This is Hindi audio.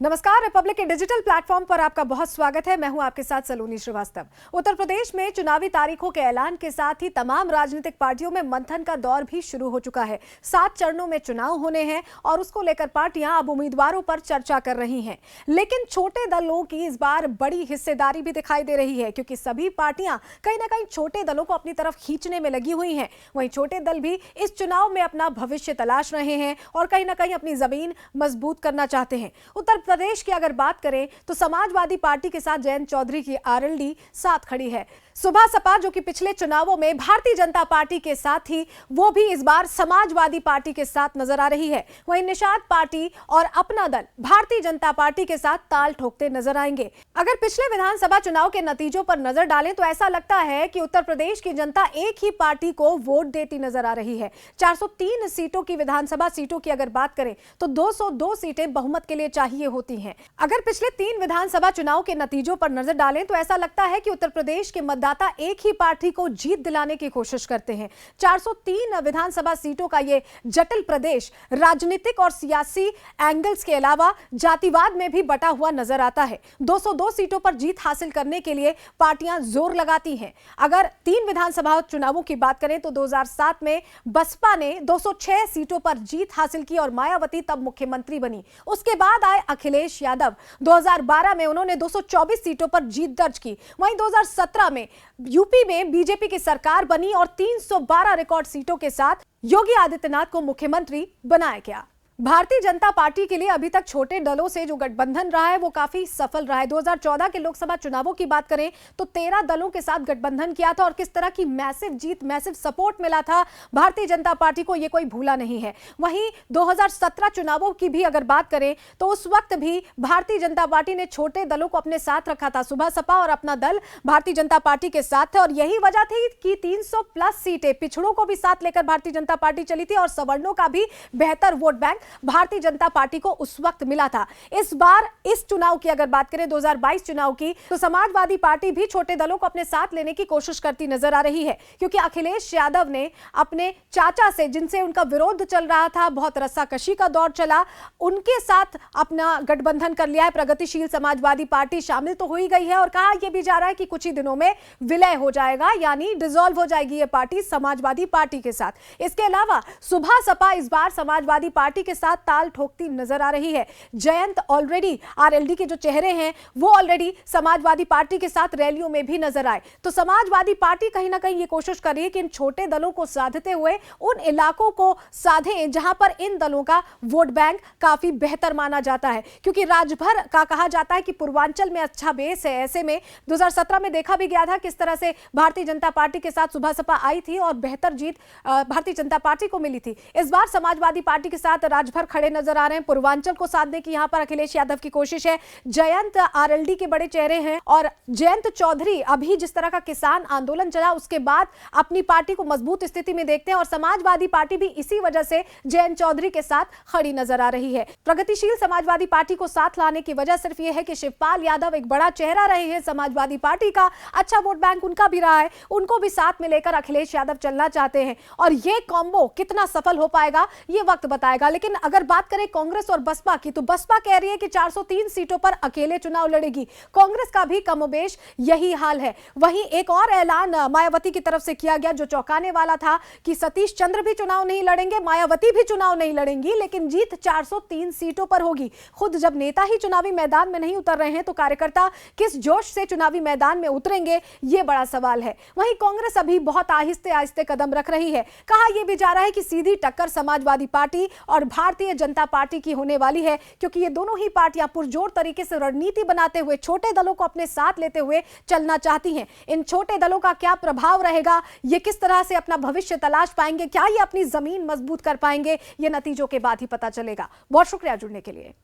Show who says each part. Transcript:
Speaker 1: नमस्कार। रिपब्लिक के डिजिटल प्लेटफॉर्म पर आपका बहुत स्वागत है। मैं हूं आपके साथ सलोनी श्रीवास्तव। उत्तर प्रदेश में चुनावी तारीखों के ऐलान के साथ ही तमाम राजनीतिक पार्टियों में मंथन का दौर भी शुरू हो चुका है। 7 चरणों में चुनाव होने हैं और उसको लेकर पार्टियां अब उम्मीदवारों पर चर्चा कर रही हैं। लेकिन छोटे दलों की इस बार बड़ी हिस्सेदारी भी दिखाई दे रही है, क्योंकि सभी पार्टियां कहीं ना कहीं छोटे दलों को अपनी तरफ खींचने में लगी हुई हैं। वहीं छोटे दल भी इस चुनाव में अपना भविष्य तलाश रहे हैं और कहीं ना कहीं अपनी जमीन मजबूत करना चाहते हैं। उत्तर प्रदेश की अगर बात करें तो समाजवादी पार्टी के साथ जयंत चौधरी की आरएलडी साथ खड़ी है। सुभा सपा जो कि पिछले चुनावों में भारतीय जनता पार्टी के साथ थी, वो भी इस बार समाजवादी पार्टी के साथ नजर आ रही है। वहीं निषाद पार्टी और अपना दल भारतीय जनता पार्टी के साथ ताल ठोकते नजर आएंगे। अगर पिछले विधानसभा चुनाव के नतीजों पर नजर डालें तो ऐसा लगता है कि उत्तर प्रदेश की जनता एक ही पार्टी को वोट देती नजर आ रही है। 403 सीटों की विधानसभा सीटों की अगर बात करें तो 202 सीटें बहुमत के लिए चाहिए होती हैं। अगर पिछले 3 विधानसभा चुनाव के नतीजों पर नजर डालें तो ऐसा लगता है कि उत्तर प्रदेश के मतदाता एक ही पार्टी को जीत दिलाने की कोशिश करते हैं। 403 विधानसभा सीटों का ये जटिल प्रदेश राजनीतिक और सियासी एंगल्स के अलावा जातिवाद में भी बटा हुआ नजर आता है। 202 सीटों पर जीत हासिल करने के लिए पार्टियां जोर लगाती हैं। अगर 3 विधानसभा चुनावों की बात करें तो 2007 में बसपा ने 206 सीटों पर जीत हासिल की और मायावती तब मुख्यमंत्री बनी। उसके बाद आए अखिलेश यादव। 2012 में उन्होंने 224 सीटों पर जीत दर्ज की। वहीं 2017 में यूपी में बीजेपी की सरकार बनी और 312 रिकॉर्ड सीटों के साथ योगी आदित्यनाथ को मुख्यमंत्री बनाया गया। भारतीय जनता पार्टी के लिए अभी तक छोटे दलों से जो गठबंधन रहा है वो काफी सफल रहा है। 2014 के लोकसभा चुनावों की बात करें तो 13 दलों के साथ गठबंधन किया था और किस तरह की मैसिव जीत, मैसिव सपोर्ट मिला था भारतीय जनता पार्टी को, ये कोई भूला नहीं है। वहीं 2017 चुनावों की भी अगर बात करें तो उस वक्त भी भारतीय जनता पार्टी ने छोटे दलों को अपने साथ रखा था। सुभा सपा और अपना दल भारतीय जनता पार्टी के साथ थे और यही वजह थी कि 300 प्लस सीटें पिछड़ों को भी साथ लेकर भारतीय जनता पार्टी चली थी और सवर्णों का भी बेहतर vote bank Bharatiya Janata party को उस वक्त मिला था। इस बार इस चुनाव की अगर बात करें 2022 चुनाव की, तो समाजवादी पार्टी भी छोटे दलों को अपने साथ लेने की कोशिश करती नजर आ रही है, क्योंकि अखिलेश यादव ने अपने चाचा से, जिनसे उनका विरोध चल रहा था, बहुत रस्साकशी का दौर चला, उनके साथ अपना गठबंधन कर लिया है। प्रगतिशील समाजवादी पार्टी शामिल तो हो ही गई है और कहा यह भी जा रहा है कि कुछ ही दिनों में विलय हो जाएगा, यानी डिसॉल्व हो जाएगी यह पार्टी समाजवादी पार्टी के साथ। इसके अलावा सुभा सपा इस बार समाजवादी पार्टी के साथ ताल ठोकती नजर आ रही है। जयंत ऑलरेडी आरएलडी के जो चेहरे हैं वो ऑलरेडी समाजवादी पार्टी के साथ रैलियों में भी नजर आए। तो समाजवादी पार्टी कहीं ना कहीं ये कोशिश कर रही है कि इन छोटे दलों को साधते हुए उन इलाकों को साधें जहां पर इन दलों का वोट बैंक काफी बेहतर माना जाता है, क्योंकि राज्यभर का कहा जाता है कि पूर्वांचल में अच्छा बेस है। ऐसे में 2017 में देखा भी गया था किस तरह से भारतीय जनता पार्टी के साथ सुभा सपा आई थी और बेहतर जीत भारतीय जनता पार्टी को मिली थी। इस बार समाजवादी पार्टी के साथ राज्यभर खड़े नजर आ रहे हैं। पूर्वांचल को साधने की यहां पर अखिलेश यादव की कोशिश है। जयंत आरएलडी के बड़े चेहरे हैं और जयंत चौधरी अभी जिस तरह का किसान आंदोलन चला उसके बाद अपनी पार्टी को मजबूत स्थिति में देखते हैं और समाजवादी पार्टी भी इसी वजह से जयंत चौधरी के साथ खड़ी नजर आ रही है। प्रगतिशील समाजवादी पार्टी को साथ लाने की वजह सिर्फ यह है कि शिवपाल यादव एक बड़ा चेहरा रहे हैं समाजवादी पार्टी का, अच्छा वोट बैंक उनका भी रहा है, उनको भी साथ में लेकर अखिलेश यादव चलना चाहते हैं और यह कॉम्बो कितना सफल हो पाएगा ये वक्त बताएगा। लेकिन अगर बात करें कांग्रेस और बसपा की, तो बसपा कह रही है कि 403 सीटों पर अकेले चुनाव लड़ेगी। कांग्रेस का भी कमोबेश यही हाल है। वहीं एक और ऐलान मायावती की तरफ से किया गया जो चौंकाने वाला था कि सतीश चंद्र भी चुनाव नहीं लड़ेंगे, मायावती भी चुनाव नहीं लड़ेंगी, लेकिन जीत 403 सीटों पर होगी। खुद जब नेता ही चुनावी मैदान में नहीं उतर रहे हैं तो कार्यकर्ता किस जोश से चुनावी मैदान में उतरेंगे, यह बड़ा सवाल है। वहीं कांग्रेस अभी बहुत आहिस्ते आहिस्ते कदम रख रही है। कहा यह भी जा रहा है कि सीधी टक्कर समाजवादी पार्टी और भारतीय जनता पार्टी की होने वाली है, क्योंकि ये दोनों ही पार्टियां पुरजोर तरीके से रणनीति बनाते हुए छोटे दलों को अपने साथ लेते हुए चलना चाहती हैं। इन छोटे दलों का क्या प्रभाव रहेगा, ये किस तरह से अपना भविष्य तलाश पाएंगे, क्या ये अपनी जमीन मजबूत कर पाएंगे, ये नतीजों के बाद ही पता चलेगा। बहुत शुक्रिया जुड़ने के लिए।